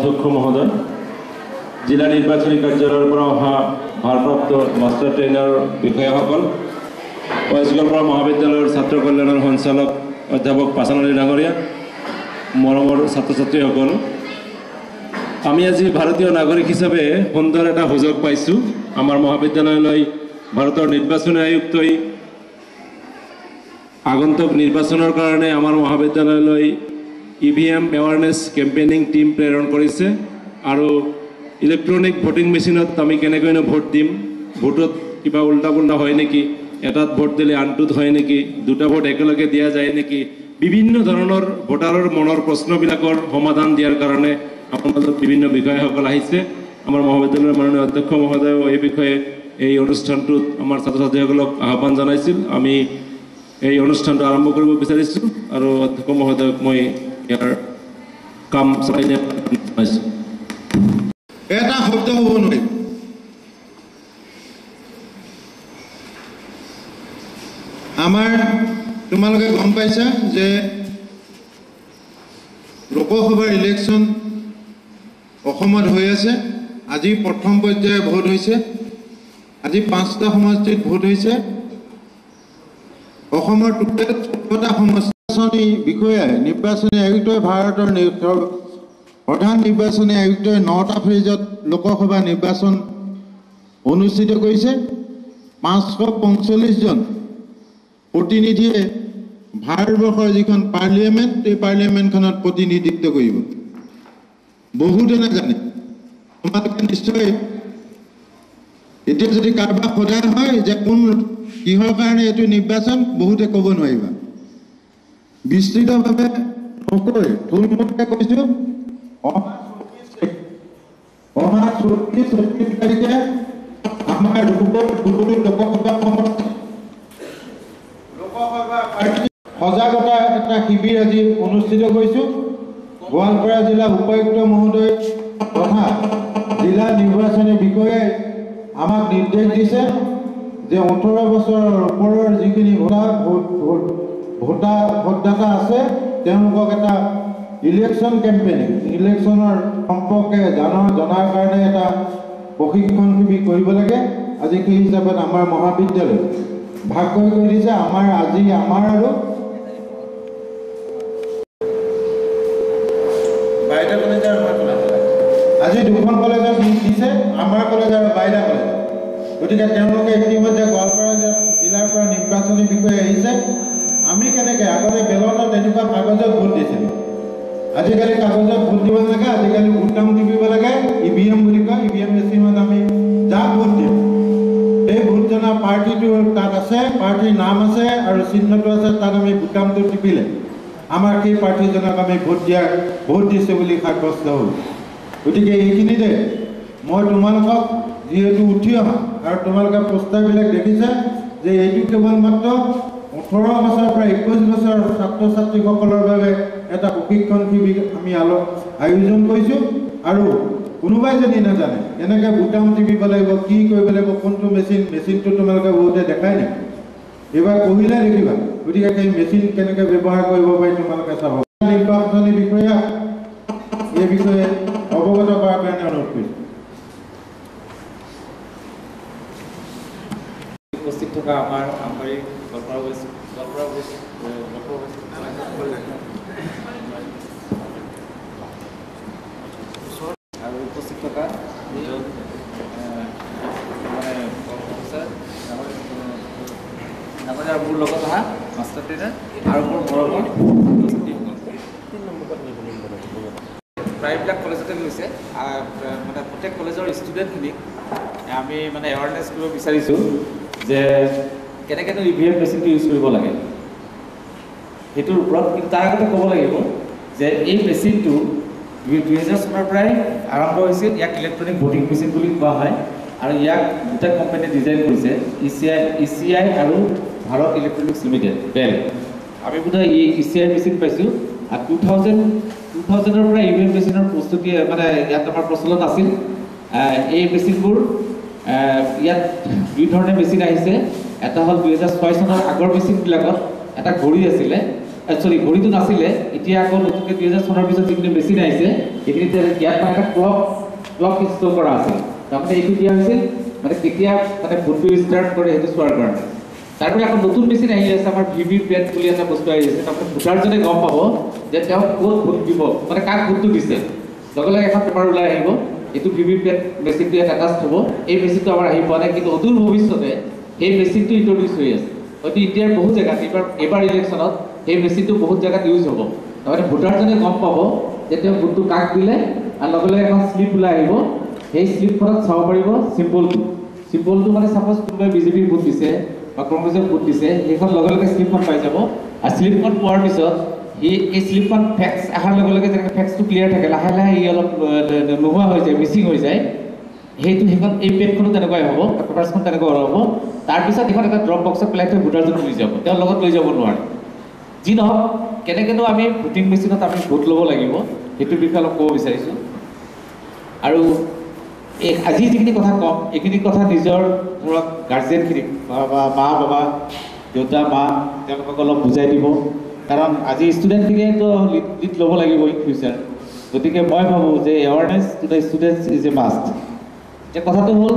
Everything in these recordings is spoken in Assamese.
অধ্যক্ষ মহোদয়, জিলা নিৰ্বাচনী কাৰ্যালয়ৰ পৰা অহা ভাৰপ্ৰাপ্ত মাষ্টাৰ ট্ৰেইনাৰ বিষয়াসকল, ৱাইজগড় মহাবিদ্যালয়ৰ ছাত্ৰ কল্যাণৰ সঞ্চালক অধ্যাপক পাচানলী ডাঙৰীয়া, মৰমৰ ছাত্ৰ ছাত্ৰীসকল, আমি আজি ভাৰতীয় নাগৰিক হিচাপে সুন্দৰ এটা সুযোগ পাইছোঁ। আমাৰ মহাবিদ্যালয়লৈ ভাৰতৰ নিৰ্বাচনী আয়ুক্তই আগন্তুক নিৰ্বাচনৰ কাৰণে আমাৰ মহাবিদ্যালয়লৈ EVM এৱাৰনেছ কেম্পেইনিং টিম প্ৰেৰণ কৰিছে আৰু ইলেক্ট্ৰনিক ভোটিং মেচিনত আমি কেনেকৈনো ভোট দিম, ভোটত কিবা উল্টা পুল্টা হয় নেকি, এটাত ভোট দিলে আনটোত হয় নেকি, দুটা ভোট একেলগে দিয়া যায় নেকি, বিভিন্ন ধৰণৰ ভোটাৰৰ মনৰ প্ৰশ্নবিলাকৰ সমাধান দিয়াৰ কাৰণে আমাৰ মাজত বিভিন্ন বিষয়াসকল আহিছে। আমাৰ মহাবিদ্যালয়ৰ মাননীয় অধ্যক্ষ মহোদয় এই বিষয়ে এই অনুষ্ঠানটোত আমাৰ ছাত্ৰ ছাত্ৰীসকলক আহ্বান জনাইছিল। আমি এই অনুষ্ঠানটো আৰম্ভ কৰিব বিচাৰিছোঁ আৰু অধ্যক্ষ মহোদয়ক মই ইয়াৰ কাম চলাই দিয়া জনাইছোঁ। এটা শব্দ হ'ব নোৱাৰিব। আমাৰ তোমালোকে গম পাইছা যে লোকসভাৰ ইলেকশ্যন অসমত হৈ আছে। আজি প্ৰথম পৰ্যায়ে ভোট হৈছে। আজি 5টা সমষ্টিত ভোট হৈছে। অসমৰ টোটেল 14টা সমষ্টি বিষয়াই নিৰ্বাচনী আয়ুক্তই ভাৰতৰ প্ৰধান নিৰ্বাচনী আয়ুক্তই 9টা ফেজত লোকসভা নিৰ্বাচন অনুষ্ঠিত কৰিছে। 545 জন প্ৰতিনিধিয়ে ভাৰতবৰ্ষৰ যিখন পাৰ্লিয়ামেণ্ট, এই পাৰ্লিয়ামেণ্টখনত প্ৰতিনিধিত্ব কৰিব। বহুতে নাজানে, তোমালোকে নিশ্চয় এতিয়া যদি কাৰোবাক সোধা হয় যে কোন কিহৰ কাৰণে এইটো নিৰ্বাচন, বহুতে ক'ব নোৱাৰিবা। বিস্তৃতভাৱে নকৈ থুলমূলকৈ কৈছোঁ, অহা 34 তাৰিখে আমাৰ লোকসভা সজাগতা এটা শিবিৰ আজি অনুষ্ঠিত কৰিছোঁ। গোৱালপাৰা জিলা উপায়ুক্ত মহোদয় তথা জিলা নিৰ্বাচনী বিষয়াই আমাক নিৰ্দেশ দিছে যে 18 বছৰৰ ওপৰৰ যিখিনি ভোটদাতা আছে তেওঁলোকক এটা ইলেকশ্যন কেম্পেইনিং, ইলেকশ্যনৰ সম্পৰ্কে জনাৰ কাৰণে এটা প্ৰশিক্ষণ শিবিৰ কৰিব লাগে। আজি সেই হিচাপত আমাৰ মহাবিদ্যালয় ভাগ কৰি দিছে। আমাৰ আৰু বাইদা কলেজৰ আজি দুখন কলেজত দিছে, আমাৰ কলেজ আৰু বাইদা কলেজ। গতিকে তেওঁলোকে ইতিমধ্যে গোৱালপাৰা জিলাৰ পৰা নিৰ্বাচনী বিষয়ে আহিছে। আমি কেনেকৈ আগতে বেলটত এনেকুৱা কাগজত ভোট দিছিলোঁ, আজিকালি কাগজত ভোট দিব নালাগে, আজিকালি বুটাম টিপিব লাগে। EVM বুলি কয়, EVM মেচিনত আমি যাক ভোট দিম সেই ভোট জনা পাৰ্টিটো তাত আছে, পাৰ্টিৰ নাম আছে আৰু চিহ্নটো আছে, তাত আমি বুটামটো টিপিলে আমাৰ সেই প্ৰাৰ্থীজনক আমি ভোট দিছোঁ বুলি সাব্যস্ত হ'ল। গতিকে এইখিনিতে মই তোমালোকক যিহেতু উঠি অহা আৰু তোমালোকে পোষ্টাৰবিলাক দেখিছে যে এইটো কেৱল মাত্ৰ 18 বছৰৰ পৰা 21 বছৰৰ ছাত্ৰ ছাত্ৰীসকলৰ বাবে এটা প্ৰশিক্ষণ শিবিৰ আমি আয়োজন কৰিছোঁ। আৰু কোনোবাই যদি নাজানে এনেকৈ বুটাম টিপিব লাগিব, কি কৰিব লাগিব, কোনটো মেচিনটো তোমালোকে বহুতে দেখাই নাই, এইবাৰ পঢ়িলে দেখিবা। গতিকে সেই মেচিন কেনেকৈ ব্যৱহাৰ কৰিব পাৰি তোমালোকে চাব। নিৰ্বাচনী বিষয়া এই বিষয়ে অৱগত কৰাৰ কাৰণে অনুৰোধ কৰিছোঁ। উপস্থিত থকা আমাৰ আন্তৰিক আৰু উপস্থিত থকা মোৰ লগত অহা মাষ্টাৰ ট্ৰেইনাৰ আৰু মোৰ মৰমৰ প্ৰায়বিলাক কলেজতে লৈছে, মানে প্ৰত্যেক কলেজৰ ষ্টুডেণ্টখিনিক আমি মানে এৱাৰনেছ কৰিব বিচাৰিছোঁ যে কেনেকৈনো EVM মেচিনটো ইউজ কৰিব লাগে সেইটোৰ ওপৰত। কিন্তু তাৰ আগতে ক'ব লাগিব যে এই মেচিনটো 2000 চনৰ পৰাই আৰম্ভ হৈছিল। ইয়াক ইলেক্ট্ৰনিক ভোটিং মেচিন বুলি কোৱা হয় আৰু ইয়াক দুটা কোম্পানীয়ে ডিজাইন কৰিছে, ECI আৰু ভাৰত ইলেক্ট্ৰনিক্স লিমিটেড, বেল। আমি বোধহয় ECI মেচিন পাইছোঁ আৰু 2000ৰ পৰা EVM মেচিনৰ প্ৰস্তুতি মানে ইয়াত আমাৰ প্ৰচলন আছিল। এই মেচিনবোৰ ইয়াত দুই ধৰণে মেচিন আহিছে। এটা হ'ল 2006 চনৰ আগৰ মেচিনবিলাকত এটা ঘড়ী আছিলে, সৰি ঘড়ীটো নাছিলে এতিয়া আকৌ নতুনকৈ 2000 চনৰ পিছত যিখিনি মেচিন আহিছে সেইখিনিতে ইয়াত মানে এটা ক্লক ইনষ্টল কৰা আছিল তাৰমানে এইটো দিয়া হৈছিল মানে কেতিয়া মানে ভোটটো ষ্টাৰ্ট কৰে সেইটো চোৱাৰ কাৰণে তাৰপৰে এখন নতুন মেচিন আহি আছে আমাৰ ভিভি প্যাট বুলি এটা বস্তু আহি আছে তাৰপৰে ভোটাৰজনে গম পাব যে তেওঁ ক'ত ভোট দিব মানে কাক ভোটটো দিছে লগে লগে এখন পেপাৰ ওলাই আহিব এইটো ভিভি প্যাট মেচিনটো এটা কাজ হ'ব এই মেচিনটো আমাৰ আহি পোৱা নাই কিন্তু অদূৰ ভৱিষ্যতে এই মেচিনটো ইন্ট্ৰডিউচ হৈ আছে হয়তো ইণ্ডিয়াৰ বহু জেগাত এবাৰ ইলেকশ্যনত এই মেচিনটো বহুত জেগাত ইউজ হ'ব তাৰমানে ভোটাৰজনে গম পাব যে তেওঁ ভোটটো কাক দিলে আৰু লগে লগে এখন স্লিপ ওলাই আহিব সেই স্লিপখনত চাব পাৰিব চিম্পলটো মানে সাপোজ কোনোবাই বিজেপি ভোট দিছে বা কংগ্ৰেছৰ ভোট দিছে সেইখন লগে লগে স্লিপখন পাই যাব আৰু স্লিপখন পোৱাৰ পিছত এই স্লিপখন ফেক্স অহাৰ লগে লগে যেনেকৈ ফেক্সটো ক্লিয়াৰ থাকে লাহে লাহে ই অলপ নোহোৱা হৈ যায় মিচিং হৈ যায় সেইখন এই পেডখনো তেনেকুৱাই হ'ব পেপাৰছখন তেনেকুৱা হ'ব তাৰপিছত এখন এটা ড্ৰপ বক্সত পেলাই থৈ ভোটাৰজন লৈ যাব তেওঁৰ লগত লৈ যাব নোৱাৰে যি নহওক কেনেকৈনো আমি ভোটিং মেচিনত আমি ভোট ল'ব লাগিব সেইটোৰ বিষয়ে অলপ ক'ব বিচাৰিছোঁ আৰু আজি যিখিনি কথা কম এইখিনি কথা নিজৰ ধৰক গাৰ্জেনখিনিক বা মা বাবা দেউতা মা তেওঁলোকক অলপ বুজাই দিব কাৰণ আজি ষ্টুডেণ্টখিনিয়েতো লিড ল'ব লাগিব ইন ফিউচাৰ গতিকে মই ভাবোঁ যে awareness to the students is a must যে কথাটো হ'ল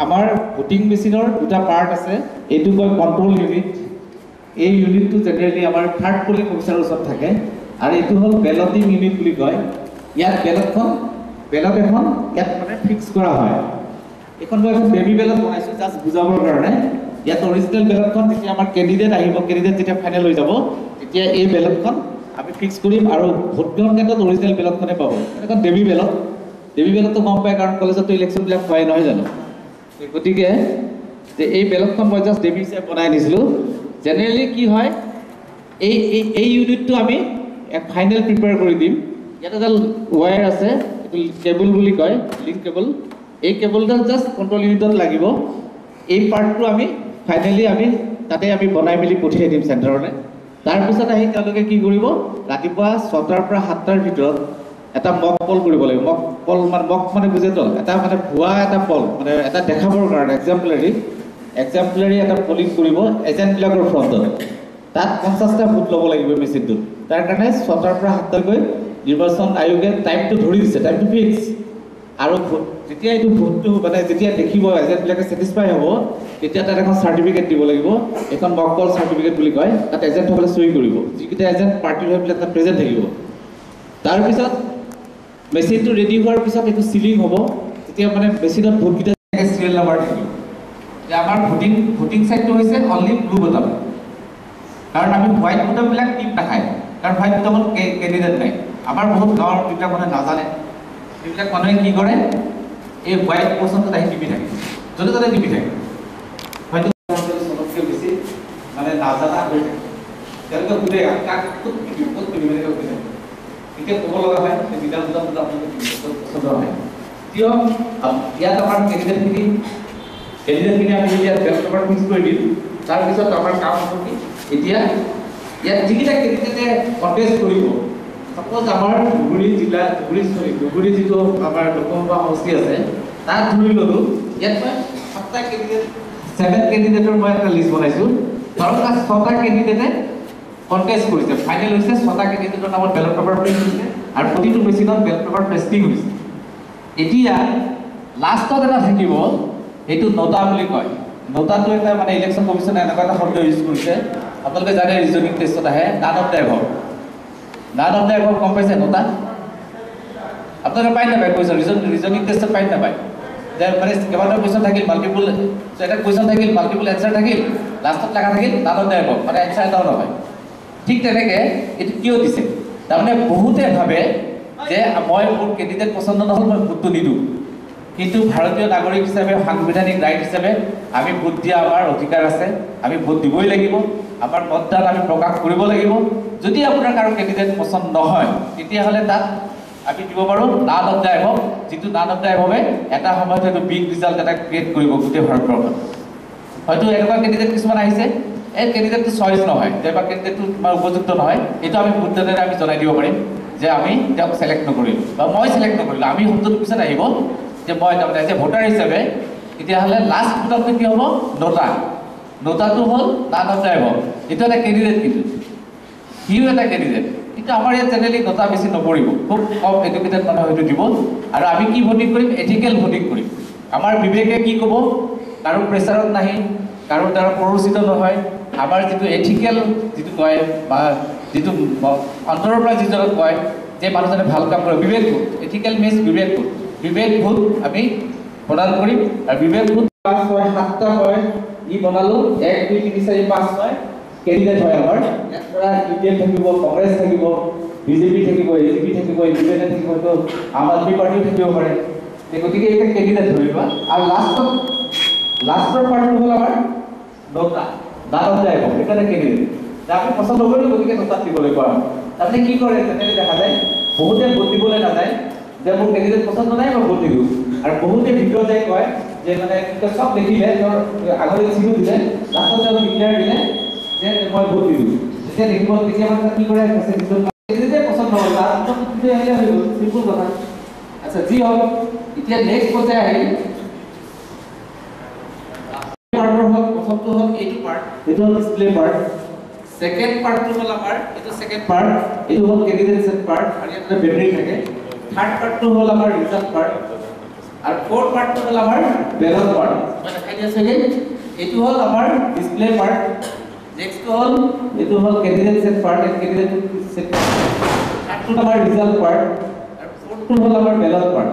আমাৰ ভোটিং মেচিনৰ দুটা পাৰ্ট আছে এইটো কয় কণ্ট্ৰল ইউনিট এই ইউনিটটো জেনেৰেলি আমাৰ থাৰ্ড পলিং অফিচাৰৰ ওচৰত থাকে আৰু এইটো হ'ল বেলটিং ইউনিট বুলি কয় ইয়াত বেলট এখন ইয়াত মানে ফিক্স কৰা হয় এখন মই এখন বেবী বেলট বনাইছোঁ জাষ্ট বুজাবৰ কাৰণে ইয়াত অৰিজিনেল বেলটখন যেতিয়া আমাৰ কেণ্ডিডেট আহিব কেণ্ডিডেট যেতিয়া ফাইনেল হৈ যাব তেতিয়া এই বেলটখন আমি ফিক্স কৰিম আৰু ভোটগ্ৰহণ কেন্দ্ৰত অৰিজিনেল বেলটখনে পাব এখন বেবী বেলটটো গম পায় কাৰণ কলেজতো ইলেকশ্যনবিলাক হয় নহয় জানো গতিকে যে এই বেলটখন মই জাষ্ট বেবী হিচাপে বনাই আনিছিলোঁ জেনেৰেলি কি হয় এই ইউনিটটো আমি ফাইনেল প্ৰিপেয়াৰ কৰি দিম ইয়াত এডাল ৱায়াৰ আছে কেবল বুলি কয় লিংক কেবল এই কেবলডাল জাষ্ট কণ্ট্ৰল ইউনিটত লাগিব এই পাৰ্টটো আমি ফাইনেলি আমি তাতে আমি বনাই মেলি পঠিয়াই দিম চেণ্টাৰলৈ তাৰপিছত আহি তেওঁলোকে কি কৰিব ৰাতিপুৱা 6টাৰ পৰা 7টাৰ ভিতৰত এটা মক পল কৰিব লাগিব মক মানে বুজেতো এটা মানে ভুৱা এটা পল মানে এটা দেখাবৰ কাৰণে এক্সাম্পলাৰী এটা পলিং কৰিব এজেণ্টবিলাকৰ ফ্ৰণ্টত তাত 50টা ভোট ল'ব লাগিব মেচিনটোত তাৰ কাৰণে 6টাৰ পৰা 7টালৈ নিৰ্বাচন আয়োগে টাইমটো ধৰি দিছে টাইমটো ফিক্স আৰু যেতিয়া এইটো ভোটটো মানে যেতিয়া দেখিব এজেণ্টবিলাকে ছেটিছফাই হ'ব তেতিয়া তাত এখন চাৰ্টিফিকেট দিব লাগিব এখন মক পল চাৰ্টিফিকেট বুলি কয় তাত এজেণ্টসকলে চহী কৰিব যিকেইটা এজেণ্ট পাৰ্টিৰ হৈ পেলাই তাত প্ৰেজেণ্ট থাকিব তাৰপিছত মেচিনটো ৰেডি হোৱাৰ পিছত এইটো চিলিং হ'ব তেতিয়া মানে মেচিনত ভোটকেইটা চিৰিয়েল নাম্বাৰ থাকিব যে আমাৰ ভোটিং চাইডটো হৈছে অনলি ব্লু বটম কাৰণ আমি হোৱাইট বটমবিলাক টিপ নাখায় কাৰণ হোৱাইট বটমত কেণ্ডিডেট নাই আমাৰ বহুত গাঁৱৰ যিবিলাক মানুহে নাজানে সেইবিলাক মানুহে কি কৰে এই হোৱাইট পৰ্চনটোত আহি টিপি থাকে য'তে ত'তে টিপি থাকে হয়তো চবতকৈ বেছি মানে নাজানা হৈ থাকে তেওঁলোকে সোধে কাক ক'ত টিপিম এনেকৈ সোধে এতিয়া ক'ব লগা হয় বিধান আপোনালোকে পচন্দ হয় কিয় ইয়াত আমাৰ কেণ্ডিডেটখিনি আমি ইয়াত বেলট পেপাৰ ফিক্স কৰি দিম তাৰপিছত আমাৰ কাম হ'ব কি এতিয়া ইয়াত যিকেইটা কেণ্ডিডেটে কণ্টেষ্ট কৰিব সাপোজ আমাৰ ধুবুৰী যিটো আমাৰ লোকসভা সমষ্টি আছে তাত ধৰি ল'লোঁ ইয়াত মই 7 কেণ্ডিডেটৰ মই এটা লিষ্ট বনাইছোঁ ধৰক 6টা কেণ্ডিডেটে কণ্টেষ্ট কৰিছে ফাইনেল হৈছে 6টা কেণ্ডিডেটৰ নামত বেলট পেপাৰ প্ৰিণ্ট হৈছে আৰু প্ৰতিটো মেচিনত বেলট পেপাৰ পেষ্টিং হৈছে এতিয়া লাষ্টত এটা থাকিব এইটো নটা বুলি কয় নটাটো এটা মানে ইলেকশ্যন কমিশ্যনে এনেকুৱা এটা শব্দ ইউজ কৰিছে আপোনালোকে জানে ৰিজনিং টেষ্টত আহে নান অফ দ্য এভব গম পাইছে নটা আপোনালোকে পাই নাপায় কুৱেশ্যন ৰিজনিং টেষ্টত পাই নাপায় যে মানে কেইবাটাও কুৱেশ্যন থাকিল মাল্টিপুল এটা কুৱেশ্যন থাকিল মাল্টিপুল এনচাৰ থাকিল লাষ্টত লেখা থাকিল নান অফ দ্য এভব মানে এনচাৰ এটাও নহয় ঠিক তেনেকৈ এইটো কিয় দিছে তাৰমানে বহুতে ভাবে যে মই মোৰ কেণ্ডিডেট পচন্দ নহ'ল মই ভোটটো নিদিওঁ কিন্তু ভাৰতীয় নাগৰিক হিচাপে সাংবিধানিক ৰাইট হিচাপে আমি ভোট দিয়া আমাৰ অধিকাৰ আছে আমি ভোট দিবই লাগিব আমাৰ মতদান আমি প্ৰকাশ কৰিব লাগিব যদি আপোনাৰ কাৰো কেণ্ডিডেট পচন্দ নহয় তেতিয়াহ'লে তাত আমি দিব পাৰোঁ নান অফ দ্য এভব যিটো নান অফ দ্য এভবে এটা সময়ত হয়তো বিগ ৰিজাল্ট এটা ক্ৰিয়েট কৰিব গোটেই ভাৰতবৰ্ষত হয়তো এনেকুৱা কেণ্ডিডেট কিছুমান আহিছে এই কেণ্ডিডেটটো চইচ নহয় যে বা কেণ্ডিডেটটো তোমাৰ উপযুক্ত নহয় এইটো আমি ভোটদানেৰে আমি জনাই দিব পাৰিম যে আমি তেওঁক ছিলেক্ট নকৰিলোঁ বা মই ছিলেক্ট নকৰিলোঁ আমি শব্দটোৰ পিছত আহিব যে মই তাৰমানে এজ এ ভোটাৰ হিচাপে তেতিয়াহ'লে লাষ্ট ভোটতটো কি হ'ব নটাটো হ'ল নান অফ দ্য এভব এইটো এটা কেণ্ডিডেট কিন্তু সিও এটা কেণ্ডিডেট, কিন্তু আমাৰ ইয়াত জেনেৰেলি নটা বেছি নপৰিব, খুব কম এডুকেটেড মানুহ হয়তো দিব। আৰু আমি কি ভোটিং কৰিম? এথিকেল ভোটিং কৰিম। আমাৰ বিবেকে কি ক'ব? কাৰো প্ৰেছাৰত নাহি, কাৰো দ্বাৰা প্ৰৰোচিত নহয়। আমাৰ যিটো এথিকেল যিটো কয় বা যিটো অন্তৰৰ পৰা যিজনক কয় যে মানুহজনে ভাল কাম কৰে, বিবেক ভোট। এথিকেল মিনছ বিবেক ভোট। বিবেক ভোট আমি প্ৰদান কৰিম। আৰু বিবেক ভোট 5, 6, 7টা হয় ই বনালোঁ। 1, 2, 3, 4, 5, 6 কেণ্ডিডেট হয় আমাৰ। ইয়াৰ পৰা ইণ্ডিয়ান থাকিব, কংগ্ৰেছ থাকিব, বিজেপি থাকিব, এজিপি থাকিব, ইণ্ডিপেণ্ডেণ্ট থাকিব, তো আম আদমি পাৰ্টিও থাকিব পাৰে। গতিকে এইটা কেণ্ডিডেট ধৰিবা। আৰু লাষ্টৰ পাৰ্টটো হ'ল আমাৰ 9টা দাঁতত যায় সেইকাৰণে কেণ্ডিডেট আপুনি পচন্দ নকৰিলে, গতিকে 9টাত দিবলৈ কোৱা। তাৰমানে কি কৰে তেনেকৈ দেখা যায় বহুতে ভোট দিবলৈ নাযায় যে মোৰ কেণ্ডিডেট পচন্দ নাই, মই ভোট দিলোঁ। আৰু বহুতে ভিতৰত যায় কয় যে মানে চব দেখিলে তেওঁৰ আগতে চিনো দিলে, লাষ্টত তেওঁ ডিক্লেয়াৰ দিলে যে মই ভোট দিলোঁ। যেতিয়া দেখিব তেতিয়া মানে কি কৰে কেণ্ডিডেটে পচন্দ নহ'ল, তাৰ আহিলে হৈ গ'ল, চিম্পুল কথা। আচ্ছা যি হওক, এতিয়া নেক্সট পৰ্যায়ে আহিল প্ৰথমটো হ'ল এইটো পাৰ্ট, এইটো হ'ল ডিসপ্লে পাৰ্ট। সেকেন্ড পাৰ্টটো হ'ল আমাৰ এইটো সেকেন্ড পাৰ্ট, এইটো হ'ল কেণ্ডিডেট সেট পাৰ্ট, আৰু ইয়াত বেটাৰি থাকে। থাৰ্ড পাৰ্টটো হ'ল আমাৰ ৰিজাল্ট পাৰ্ট, আৰু ফ'ৰ্থ পাৰ্টটো হ'ল আমাৰ বেলট পাৰ্ট। মই দেখাই দি আছোঁ এইটো হ'ল আমাৰ ডিসপ্লে পাৰ্ট। নেক্সটটো হ'ল এইটো হ'ল candidate set part, candidate set part. থাৰ্ডটো আমাৰ ৰিজাল্ট পাৰ্ট, আৰু ফ'ৰ্থটো হ'ল আমাৰ বেলট পাৰ্ট।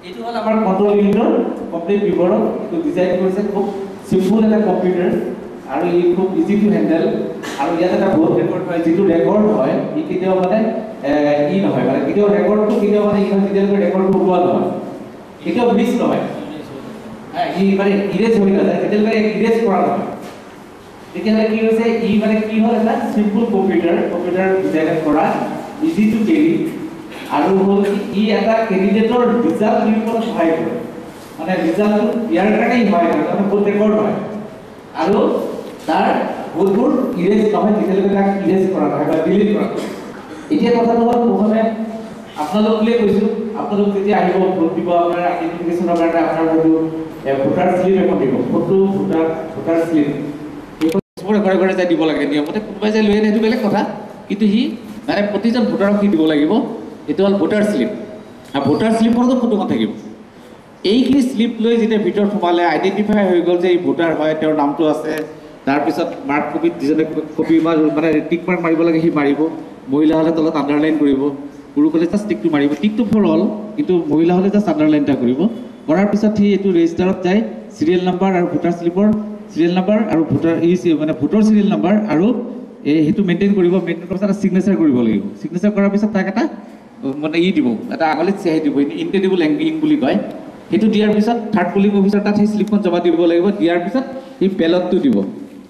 এইটো হ'ল আমাৰ কন্ট্ৰল ইউনিটৰ কমপ্লিট বিৱৰণ। এইটো ডিজাইন কৰিছে খুব সিম্পল এটা কম্পিউটাৰ, আৰু ই খুব ইজি টু হেণ্ডেল। আৰু ইয়াত এটা ভোট ৰেকৰ্ড হয়, যিটো ৰেকৰ্ড হয় ই কেতিয়াও মানে ই নহয়, মানে কেতিয়াও ৰেকৰ্ডটো কেতিয়াও মানে যেতিয়ালৈকে ৰেকৰ্ডটো ওলোৱা নহয়, কেতিয়াও মিছ নহয়, ই মানে ইৰেজ হৈ নাযায়, যেতিয়ালৈকে ইৰেজ কৰা নহয়। তেতিয়াহ'লে কি হৈছে, ই মানে কি হ'ল এটা চিম্পল কম্পিউটাৰ ডিজাইন কৰা, ইজি টু কেৰি। আৰু হ'ল ই এটা কেণ্ডিডেটৰ ৰিজাল্ট দিবলৈ সহায় কৰে, মানে ৰিজাল্টটো ইয়াৰ কাৰণেই সহায় কৰে, মানে ভোট ৰেকৰ্ড হয়। আৰু তাৰ ভোটবোৰ ইৰেজ নহয় যেতিয়ালৈকে তাক ইৰেজ কৰা নহয় বা ডিলিট কৰা নহয়। এতিয়া কথাটো হ'ল প্ৰথমে আপোনালোক বুলিয়ে কৈছোঁ, আপোনালোক যেতিয়া আহিব ভোট দিব, আপোনাৰ আইডেণ্টিফিকেশ্যনৰ কাৰণে আপোনাৰ হয়তো ভোটাৰ শ্লিপ এখন দিব, ফটো ভোটাৰ শ্লিপ এইখন ঘৰে ঘৰে যাই দিব লাগে নিয়মতে। কোনোবাই যে লৈ আনে সেইটো বেলেগ কথা, কিন্তু সি মানে প্ৰতিজন ভোটাৰক সি দিব লাগিব। এইটো হ'ল ভোটাৰ শ্লিপ, আৰু ভোটাৰ শ্লিপৰতো ফটোখন থাকিব। এইখিনি শ্লিপ লৈ যেতিয়া ভিতৰত সোমালে আইডেণ্টিফাই হৈ গ'ল যে এই ভোটাৰ হয়, তেওঁৰ নামটো আছে, তাৰপিছত মাৰ্ক কপিত যিজনে কপি মানে টিক মাৰ্ক মাৰিব লাগে সি মাৰিব, মহিলা হ'লে তলত আণ্ডাৰলাইন কৰিব, পুৰুষ হ'লে জাষ্ট টিকটো মাৰিব, টিকটো ফৰ অল, কিন্তু মহিলা হ'লে জাষ্ট আণ্ডাৰলাইন এটা কৰিব। কৰাৰ পিছত সি এইটো ৰেজিষ্টাৰত যায়, চিৰিয়েল নাম্বাৰ আৰু ভোটাৰ শ্লিপৰ চিৰিয়েল নাম্বাৰ আৰু ভোটাৰ মানে ভোটৰ চিৰিয়েল নাম্বাৰ আৰু সেইটো মেইনটেইন কৰিব। মেইনটেইন কৰাৰ পিছত চিগনেচাৰ কৰিব লাগিব। চিগনেচাৰ কৰাৰ পিছত তাক এটা মানে দিব, এটা আঙুলিত চিয়াহী দিব, ইনক্ৰেডিবল ইংক বুলি কয়। সেইটো দিয়াৰ পিছত থাৰ্ড পুলিং অফিচাৰ তাত সেই শ্লিপখন জমা দিব লাগিব। দিয়াৰ পিছত সেই বেলটটো দিব।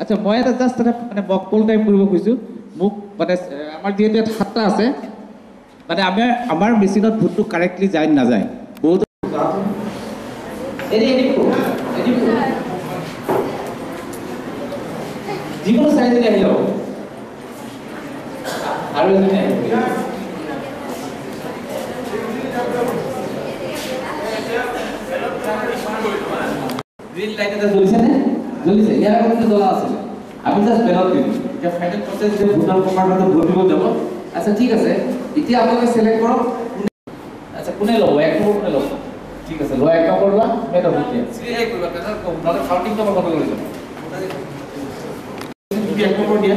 আচ্ছা, মই এটা জাষ্ট এটা মানে মক পল টাইপ কৰিব খুজিছোঁ। মোক মানে আমাৰ যিহেতু ইয়াত 7টা আছে, মানে আমাৰ মেচিনত ভোটটো কাৰেক্টলি যায় নাযায় বহুত যিকোনো চাই যদি আহি যাব। আৰু গ্ৰীণ লাইট এটা জ্বলিছেনে? জ্বলিছে। ইয়াৰ আগতে জ্বলা আছিলে, আমি জাষ্ট বেলট দিলোঁ। এতিয়া ফাইনেল প্ৰচেছ যে ভোটাৰ কম্পাৰ্টমেণ্টত ভোট দিব যাব। আচ্ছা ঠিক আছে, এতিয়া আপোনালোকে চিলেক্ট কৰক। আচ্ছা কোনে ল'ব? 1 নম্বৰ কোনে ল'ব? ঠিক আছে, লোৱা 1 নম্বৰ লোৱা, এটা ভোট দিয়া। চিলেক্ট কৰিবা, নহ'লে কাউণ্টিং নম্বৰ কত লৈ যাব। 1 নম্বৰ দিয়া।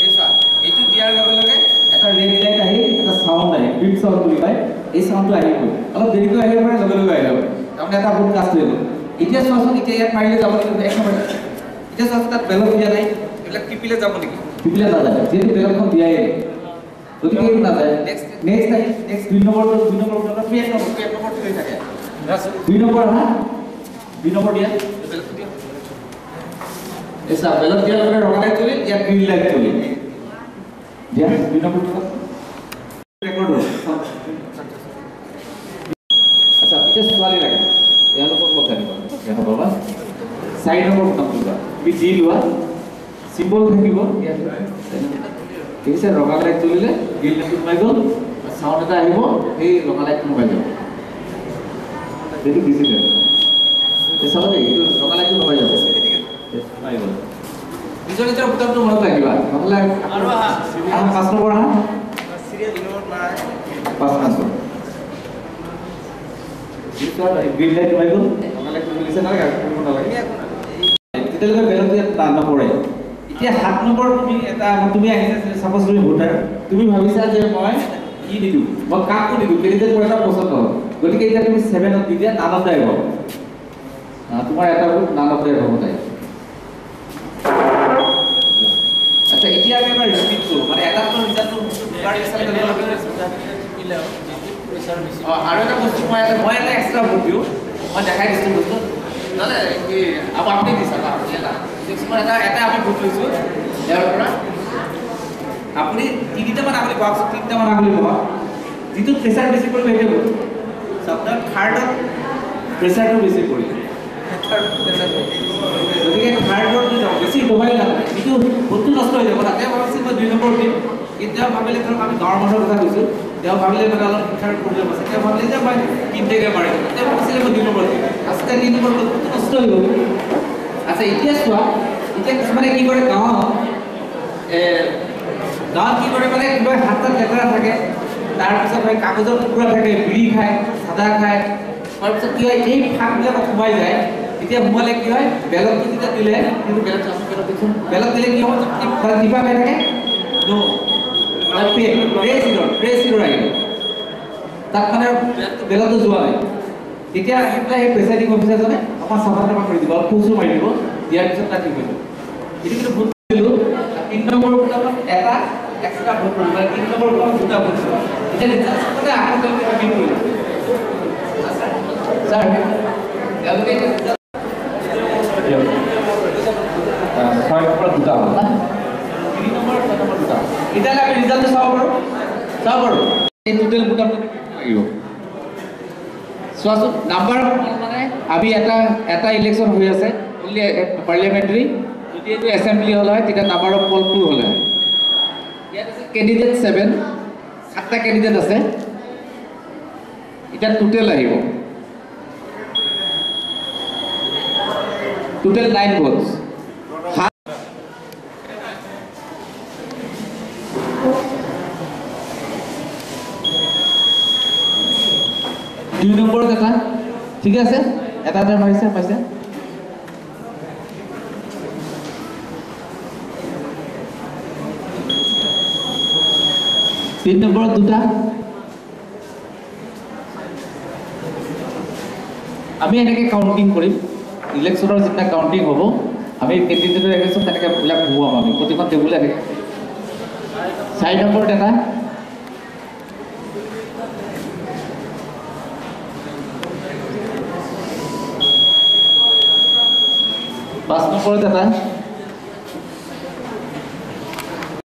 এই চোৱা, এইটো দিয়াৰ লগে লগে এটা ৰেড লাইট আহি এটা সাউণ্ড আহে, বিপ সাউণ্ড বুলি কয়। এই সাউণ্ডটো আহিব, অলপ দেৰিকৈ আহিব পাৰে, লগে লগে আহিব। তাৰমানে এটা ভোট কাষ্ট হৈ গ'ল। এতিয়া চোৱাচোন, এতিয়া ইয়াত মাৰিলে যাব লাগিব 1 নম্বৰ। এতিয়া চোৱাচোন, তাত বেলট দিয়া নাই, এইবিলাক টিপিলে যাব নেকি? টিপিলে নাযায়, যিহেতু বেলটখন দিয়াই নাই, গতিকে এইটো নাযায়। নেক্সট 2 নম্বৰ থৈ থাকে। 2 নম্বৰ আহা, 2 নম্বৰ দিয়া, বেলট দিয়া। এসা বেলট দিয়াৰ লগে ৰঙা লাইট জ্বলিল, ইয়াত গ্ৰীণ লাইট জ্বলিল। দিয়া 2 নম্বৰ ৰেকৰ্ড হ'ল। আচ্ছা, এতিয়া ছোৱালী লাগে, তেওঁলোকক লগ আনিব দেখা পাবা। 4 নম্বৰ কাম কৰিবা, তুমি যি লোৱা চিম্বল থাকিব। ঠিক আছে, ৰঙা লাইট জ্বলিলে গ্ৰীণ লাইট সোমাই গ'ল, সাউণ্ড এটা আহিব, সেই ৰঙা লাইট সোমাই যাব। এইটো ডিজিটেল, এই চাব দেই, এইটো ৰঙা লাইটটো সোমাই যাব। সোমাই গ'ল। নিজৰ নিজৰ বুটামটো মনত ৰাখিবা নহ'লে আৰু 5 নম্বৰ আহা সিৰিয়াল নম্বৰ মাৰ 5 নম্বৰ ইছৰ গ্ৰীন লাইট হৈ গ'ল নহ'লে কি লিখে নালাগে কৰিব নালাগে তেতিয়ালৈকে বেলটো ইয়াত নপৰে এতিয়া 7 নম্বৰ তুমি আহিছে সাপোজ তুমি ভোটাৰ তুমি ভাবিছা যে মই কি দিদু মই কাকো দিদু কেন্ডিডেট কৰা এটা পছন্দ হ'ল গতিকে এতিয়া তুমি 7 ত দি দিয়া নাম দাই হ'ব তোমাৰ এটা ভোট নাম দাই হ'ব তাই আচ্ছা এতিয়া আমি এবাৰ ৰিপিট কৰো মানে এটা তো ৰিজাল্টটো গাড়ী হিচাপে দিব লাগে আৰু এটা বস্তু মই এটা এক্সট্ৰা ভোট দিওঁ মই দেখাই দিছোঁ বস্তু নহ'লে কি আপুনি দিছা এটা কিছুমান এটা আমি ভোট লৈছোঁ ইয়াৰ পৰা আপুনি তিনিটামান আপুনি বক্স তিনিটামান আপুনি বহাওক যিটো প্ৰেছাৰ বেছি কৰিব সেইটো ভোট আপোনাৰ থাৰ্ডত প্ৰেছাৰটো বেছি কৰিব গতিকে থাৰ্ডত বেছি দবাই নালাগে কিন্তু ভোটটো নষ্ট হৈ যাব তাতে ভাবিছিল মই 2 নম্বৰ দিম কিন্তু ভাবিলে ধৰক আমি গাঁৱৰ মানুহৰ কথা কৈছোঁ তেওঁ ভাবিলে মানে অলপ শিক্ষাৰ প্ৰব্লেম আছে তেওঁ ভাবিলে যে মই 3টা মাৰিম তেওঁ ভাবিছিলে মই 2 নম্বৰ দিম আচলতে 3 নম্বৰ ভোটটো নষ্ট হৈ গ'ল আচ্ছা এতিয়া চোৱা এতিয়া কিছুমানে কি কৰে গাঁৱত কি কৰে মানে কিবা হাতত লেতেৰা থাকে তাৰপিছত হয় কাগজৰ টুকুৰা থাকে বিড়ি খায় চাদা খায় তাৰপিছত কি হয় এই ফাঁকবিলাকত সোমাই যায় এতিয়া সোমালে কি হয় বেলতটো যেতিয়া দিলে কিন্তু বেলত দিলে কি হয় টিপা খাই থাকে প্ৰেচিডৰ আহিব তাত মানে বেলতো যোৱা নাই তেতিয়া সেইবিলাক সেই প্ৰেচাইডিং অফিচাৰজনে অকণমান চাফা চাফা কৰি দিব অলপ ফুচু মাৰি দিব দিয়াৰ পিছত তাত ঠিক হৈ যাব এইটো কিন্তু ভোট দিলোঁ 3 নম্বৰ ভোটত এটা এক্সট্ৰা ভোট কৰিব 3 নম্বৰ ভোটত 2টা ভোট দিব এতিয়া মানে আকৌ আমি কৰিম স্যাৰ তেওঁলোকে ছয় নম্বৰ 2টা হ'ল না 3 নম্বৰ 6 নম্বৰ 2টা এতিয়া আমি ৰিজাল্টটো চাব পাৰোঁ এই টোটাল ভোট আপুনি লাগিব চোৱাচোন নাম্বাৰ মানে আমি এটা ইলেকশ্যন হৈ আছে অনলি পাৰ্লিয়ামেণ্টাৰী যদি এইটো এছেম্বলি হ'ল হয় তেতিয়া নাম্বাৰ অফ পল 2 হ'ল হয় ইয়াত আছে কেণ্ডিডেট 7 7টা কেণ্ডিডেট আছে এটা টোটাল আহিব টোটাল 9 votes 2 নম্বৰ কথা ঠিক আছে এটা মাৰিছে পাইছে 3 নম্বৰ 2টা আমি এনেকৈ কাউন্টিং কৰিম ইলেকশ্যনৰ যেতিয়া কাউন্টিং হ'ব আমি কেণ্ডিডেটৰ ইলেকশ্যন তেনেকৈ বিলাক ঘূৰাম আমি প্ৰতিখন টেবুলে থাকে 4 নম্বৰ এটা 5 নম্বৰত এটা